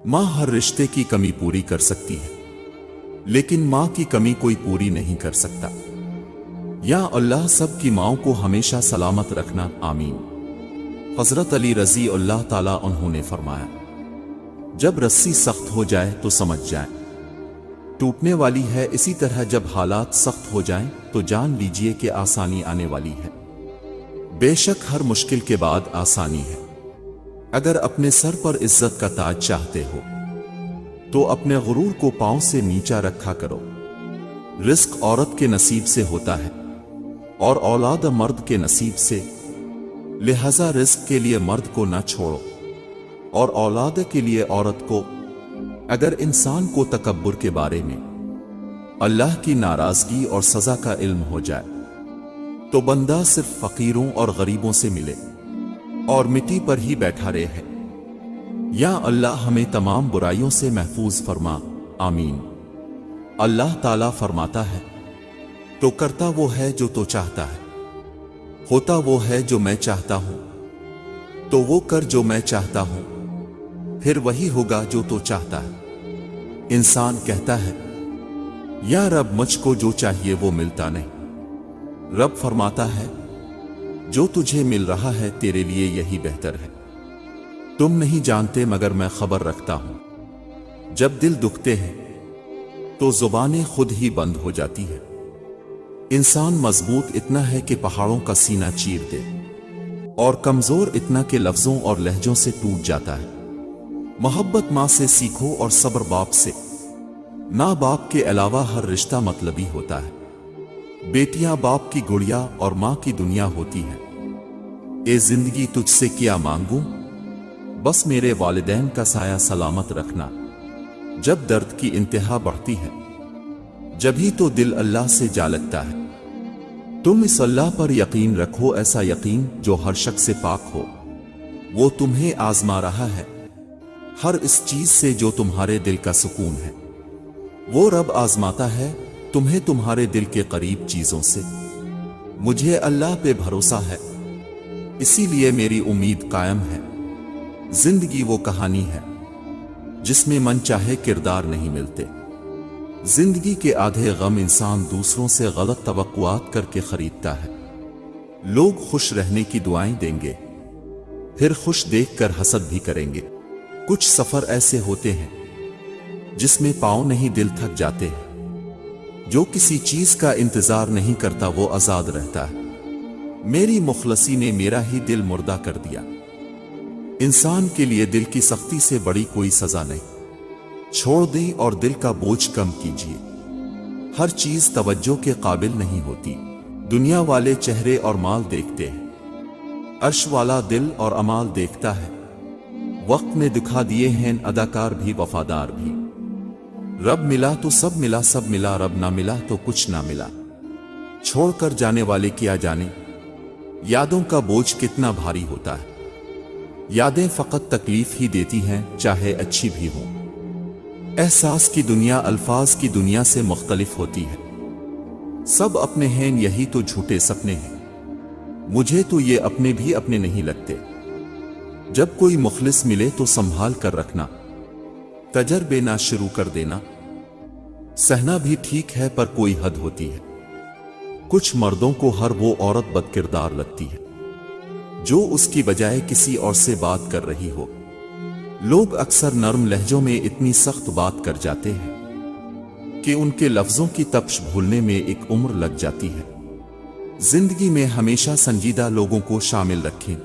माँ हर रिश्ते की कमी पूरी कर सकती है, लेकिन माँ की कमी कोई पूरी नहीं कर सकता। या अल्लाह सब की माँओं को हमेशा सलामत रखना, आमीन। हजरत अली रजी अल्लाह ताला उन्होंने फरमाया, जब रस्सी सख्त हो जाए तो समझ जाए टूटने वाली है, इसी तरह जब हालात सख्त हो जाएं तो जान लीजिए कि आसानी आने वाली है। बेशक हर मुश्किल के बाद आसानी है। अगर अपने सर पर इज्जत का ताज चाहते हो तो अपने गुरूर को पांव से नीचा रखा करो। रिस्क औरत के नसीब से होता है और औलाद मर्द के नसीब से, लिहाजा रिस्क के लिए मर्द को न छोड़ो और औलाद के लिए औरत को। अगर इंसान को तकब्बुर के बारे में, अल्लाह की नाराजगी और सजा का इल्म हो जाए तो बंदा सिर्फ फकीरों और गरीबों से मिले और मिट्टी पर ही बैठा रहे। या अल्लाह हमें तमाम बुराइयों से महफूज फरमा, आमीन। अल्लाह ताला फरमाता है, तो करता वो है जो तो चाहता है, होता वो है जो मैं चाहता हूं, तो वो कर जो मैं चाहता हूं, फिर वही होगा जो तो चाहता है। इंसान कहता है, या रब मुझको जो चाहिए वो मिलता नहीं। रब फरमाता है, जो तुझे मिल रहा है तेरे लिए यही बेहतर है। तुम नहीं जानते मगर मैं खबर रखता हूं। जब दिल दुखते हैं तो जुबानें खुद ही बंद हो जाती है। इंसान मजबूत इतना है कि पहाड़ों का सीना चीर दे और कमजोर इतना कि लफ्जों और लहजों से टूट जाता है। मोहब्बत मां से सीखो और सब्र बाप से। ना बाप के अलावा हर रिश्ता मतलबी होता है। बेटियां बाप की गुड़िया और मां की दुनिया होती है। ए जिंदगी तुझसे क्या मांगूं, बस मेरे वालिदैन का साया सलामत रखना। जब दर्द की इंतहा बढ़ती है जभी तो दिल अल्लाह से जा लगता है। तुम इस अल्लाह पर यकीन रखो, ऐसा यकीन जो हर शख्स से पाक हो। वो तुम्हें आजमा रहा है हर इस चीज से जो तुम्हारे दिल का सुकून है। वो रब आजमाता है तुम्हें तुम्हारे दिल के करीब चीजों से। मुझे अल्लाह पे भरोसा है, इसीलिए मेरी उम्मीद कायम है। जिंदगी वो कहानी है जिसमें मन चाहे किरदार नहीं मिलते। जिंदगी के आधे गम इंसान दूसरों से गलत तवक्कुआत करके खरीदता है। लोग खुश रहने की दुआएं देंगे, फिर खुश देखकर हसद भी करेंगे। कुछ सफर ऐसे होते हैं जिसमें पांव नहीं दिल थक जाते हैं। जो किसी चीज का इंतजार नहीं करता वो आजाद रहता है। मेरी मुखलसी ने मेरा ही दिल मुर्दा कर दिया। इंसान के लिए दिल की सख्ती से बड़ी कोई सजा नहीं। छोड़ दें और दिल का बोझ कम कीजिए। हर चीज तवज्जो के काबिल नहीं होती। दुनिया वाले चेहरे और माल देखते हैं, अर्श वाला दिल और अमाल देखता है। वक्त ने दिखा दिए हैं अदाकार भी वफादार भी। रब मिला तो सब मिला, सब मिला रब ना मिला तो कुछ ना मिला। छोड़कर जाने वाले क्या जाने यादों का बोझ कितना भारी होता है। यादें फकत तकलीफ ही देती हैं, चाहे अच्छी भी हो। एहसास की दुनिया अल्फाज की दुनिया से मुख्तलिफ होती है। सब अपने हैं यही तो झूठे सपने हैं। मुझे तो ये अपने भी अपने नहीं लगते। जब कोई मुखलिस मिले तो संभाल कर रखना, तजर्बे ना शुरू कर देना। सहना भी ठीक है पर कोई हद होती है। कुछ मर्दों को हर वो औरत बदकिरदार लगती है जो उसकी बजाय किसी और से बात कर रही हो। लोग अक्सर नर्म लहजों में इतनी सख्त बात कर जाते हैं कि उनके लफ्जों की तप्श भूलने में एक उम्र लग जाती है। जिंदगी में हमेशा संजीदा लोगों को शामिल रखें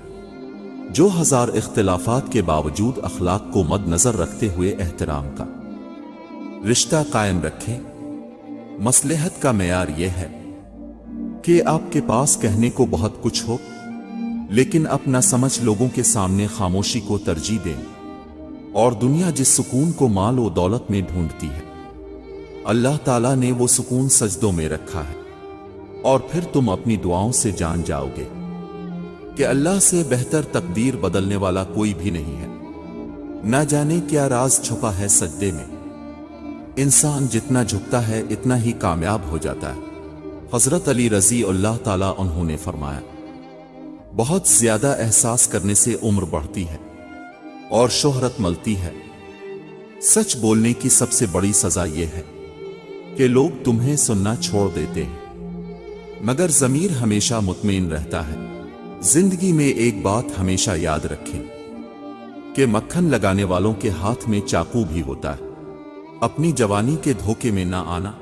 जो हजार इख्तिलाफात के बावजूद अखलाक को मद्नजर रखते हुए एहतराम का रिश्ता कायम रखें। मसलहत का मेयार यह है कि आपके पास कहने को बहुत कुछ हो, लेकिन अपना समझ लोगों के सामने खामोशी को तरजीह दें। और दुनिया जिस सुकून को माल और दौलत में ढूंढती है, अल्लाह ताला ने वो सुकून सजदों में रखा है। और फिर तुम अपनी दुआओं से जान जाओगे कि अल्लाह से बेहतर तकदीर बदलने वाला कोई भी नहीं है। ना जाने क्या राज छुपा है सजदे में। इंसान जितना झुकता है इतना ही कामयाब हो जाता है। हजरत अली रजी अल्लाह ताला उन्होंने फरमाया, बहुत ज्यादा एहसास करने से उम्र बढ़ती है और शोहरत मलती है। सच बोलने की सबसे बड़ी सजा यह है कि लोग तुम्हें सुनना छोड़ देते हैं, मगर ज़मीर हमेशा मुतमईन रहता है। जिंदगी में एक बात हमेशा याद रखें कि मक्खन लगाने वालों के हाथ में चाकू भी होता है। अपनी जवानी के धोखे में ना आना,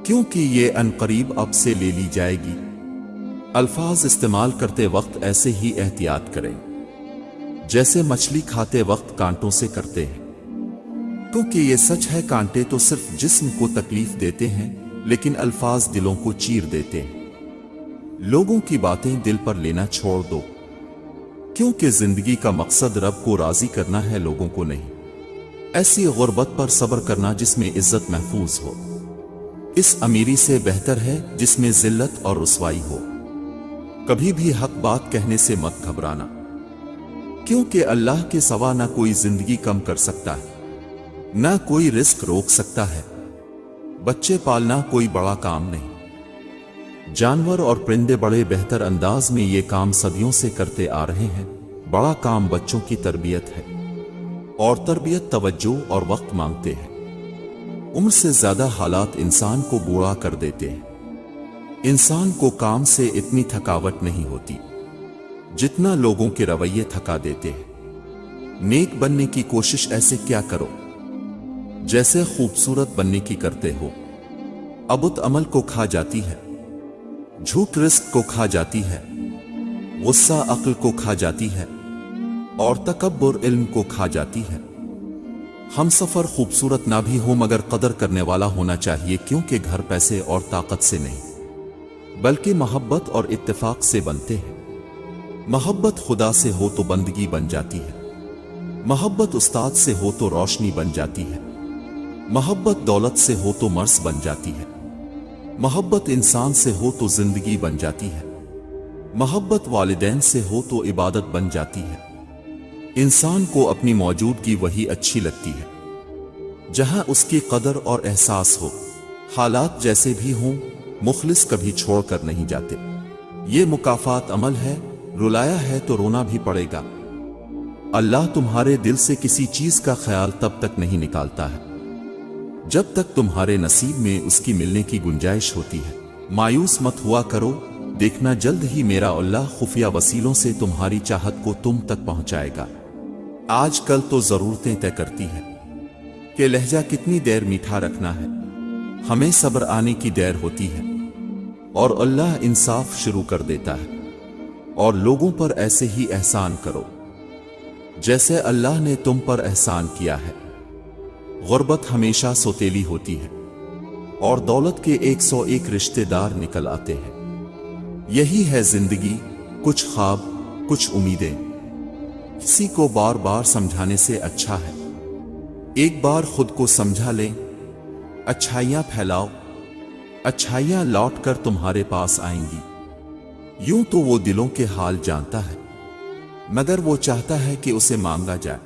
क्योंकि ये अनकरीब अब से ले ली जाएगी। अल्फाज इस्तेमाल करते वक्त ऐसे ही एहतियात करें जैसे मछली खाते वक्त कांटों से करते हैं, क्योंकि ये सच है, कांटे तो सिर्फ जिस्म को तकलीफ देते हैं, लेकिन अल्फाज दिलों को चीर देते हैं। लोगों की बातें दिल पर लेना छोड़ दो, क्योंकि जिंदगी का मकसद रब को राजी करना है, लोगों को नहीं। ऐसी गुर्बत पर सब्र करना जिसमें इज्जत महफूज हो, इस अमीरी से बेहतर है जिसमें जिल्लत और रुसवाई हो। कभी भी हक बात कहने से मत घबराना, क्योंकि अल्लाह के सिवा ना कोई जिंदगी कम कर सकता है, ना कोई रिस्क रोक सकता है। बच्चे पालना कोई बड़ा काम नहीं। जानवर और परिंदे बड़े बेहतर अंदाज में ये काम सदियों से करते आ रहे हैं। बड़ा काम बच्चों की तरबियत है, और तरबियत तवज्जो और वक्त मांगते हैं। उम्र से ज्यादा हालात इंसान को बूढ़ा कर देते हैं। इंसान को काम से इतनी थकावट नहीं होती जितना लोगों के रवैये थका देते हैं। नेक बनने की कोशिश ऐसे क्या करो जैसे खूबसूरत बनने की करते हो। अबुत अमल को खा जाती है, झूठ रिस्क को खा जाती है, गुस्सा अक्ल को खा जाती है, और तकब्बुर इल्म को खा जाती है। हम सफर खूबसूरत ना भी हो मगर कदर करने वाला होना चाहिए, क्योंकि घर पैसे और ताकत से नहीं बल्कि मोहब्बत और इत्तेफाक से बनते हैं। मोहब्बत खुदा से हो तो बंदगी बन जाती है, मोहब्बत उस्ताद से हो तो रोशनी बन जाती है, मोहब्बत दौलत से हो तो मर्स बन जाती है, मोहब्बत इंसान से हो तो जिंदगी बन जाती है, मोहब्बत वालिदैन से हो तो इबादत बन जाती है। इंसान को अपनी मौजूदगी वही अच्छी लगती है जहां उसकी कदर और एहसास हो। हालात जैसे भी हों, मुखलिस कभी छोड़कर नहीं जाते। ये मुकाफात अमल है, रुलाया है तो रोना भी पड़ेगा। अल्लाह तुम्हारे दिल से किसी चीज का ख्याल तब तक नहीं निकालता है जब तक तुम्हारे नसीब में उसकी मिलने की गुंजाइश होती है। मायूस मत हुआ करो, देखना जल्द ही मेरा अल्लाह खुफिया वसीलों से तुम्हारी चाहत को तुम तक पहुंचाएगा। आजकल तो जरूरतें तय करती है कि लहजा कितनी देर मीठा रखना है। हमें सब्र आने की देर होती है, और अल्लाह इंसाफ शुरू कर देता है। और लोगों पर ऐसे ही एहसान करो जैसे अल्लाह ने तुम पर एहसान किया है। गुर्बत हमेशा सौतेली होती है, और दौलत के 101 रिश्तेदार निकल आते हैं। यही है जिंदगी, कुछ ख्वाब, कुछ उम्मीदें। किसी को बार बार समझाने से अच्छा है एक बार खुद को समझा लें। अच्छाइयां फैलाओ, अच्छाइयां लौट कर तुम्हारे पास आएंगी। यूं तो वो दिलों के हाल जानता है, मगर वो चाहता है कि उसे मांगा जाए।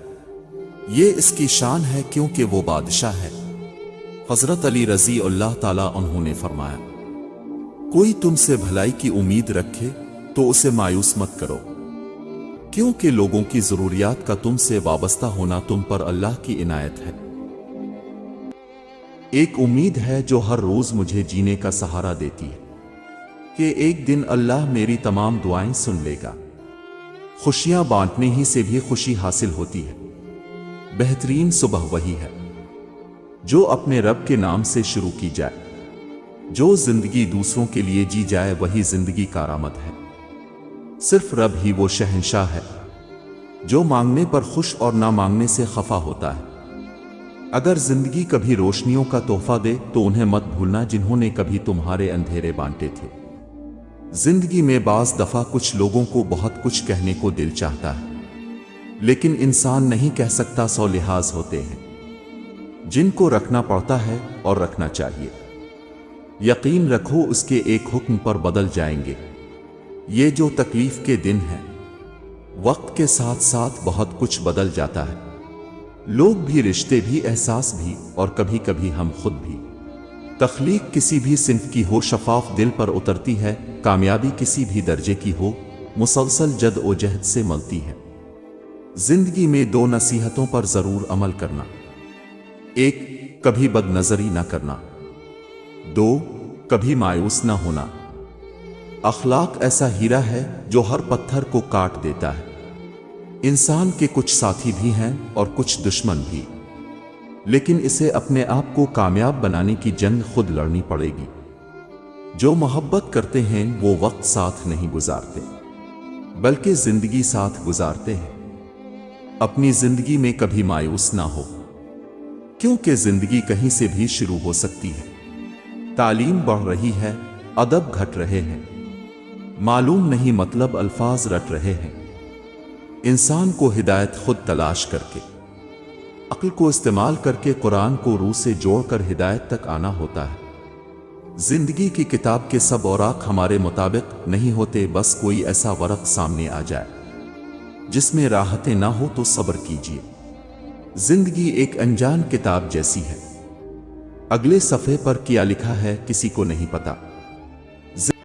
ये इसकी शान है, क्योंकि वो बादशाह है। हजरत अली रजी अल्लाह ताला उन्होंने फरमाया, कोई तुमसे भलाई की उम्मीद रखे तो उसे मायूस मत करो, क्योंकि लोगों की जरूरियात का तुमसे वाबस्ता होना तुम पर अल्लाह की इनायत है। एक उम्मीद है जो हर रोज मुझे जीने का सहारा देती है कि एक दिन अल्लाह मेरी तमाम दुआएं सुन लेगा। खुशियां बांटने ही से भी खुशी हासिल होती है। बेहतरीन सुबह वही है जो अपने रब के नाम से शुरू की जाए। जो जिंदगी दूसरों के लिए जी जाए वही जिंदगी कारामद है। सिर्फ रब ही वो शहंशाह है जो मांगने पर खुश और ना मांगने से खफा होता है। अगर जिंदगी कभी रोशनियों का तोहफा दे तो उन्हें मत भूलना जिन्होंने कभी तुम्हारे अंधेरे बांटे थे। जिंदगी में बाज दफा कुछ लोगों को बहुत कुछ कहने को दिल चाहता है, लेकिन इंसान नहीं कह सकता। 100 लिहाज होते हैं जिनको रखना पड़ता है और रखना चाहिए। यकीन रखो उसके एक हुक्म पर बदल जाएंगे। ये जो तकलीफ के दिन हैं, वक्त के साथ साथ बहुत कुछ बदल जाता है। लोग भी, रिश्ते भी, एहसास भी, और कभी कभी हम खुद भी। तख्लीक किसी भी सिन्फ की हो, शफाफ दिल पर उतरती है। कामयाबी किसी भी दर्जे की हो, मुसलसल जद-ओ-जहद से मलती है। जिंदगी में 2 नसीहतों पर जरूर अमल करना। 1. कभी बदनजरी न करना। 2. कभी मायूस न होना। अखलाक ऐसा हीरा है जो हर पत्थर को काट देता है। इंसान के कुछ साथी भी हैं और कुछ दुश्मन भी, लेकिन इसे अपने आप को कामयाब बनाने की जंग खुद लड़नी पड़ेगी। जो मोहब्बत करते हैं वो वक्त साथ नहीं गुजारते, बल्कि जिंदगी साथ गुजारते हैं। अपनी जिंदगी में कभी मायूस ना हो, क्योंकि जिंदगी कहीं से भी शुरू हो सकती है। तालीम बढ़ रही है, अदब घट रहे हैं, मालूम नहीं मतलब अल्फाज रट रहे हैं। इंसान को हिदायत खुद तलाश करके, अक्ल को इस्तेमाल करके कुरान को रूह से जोड़कर हिदायत तक आना होता है। जिंदगी की किताब के सब औराक हमारे मुताबिक नहीं होते, बस कोई ऐसा वरक सामने आ जाए जिसमें राहतें ना हो तो सब्र कीजिए। जिंदगी एक अनजान किताब जैसी है, अगले सफ़े पर क्या लिखा है किसी को नहीं पता।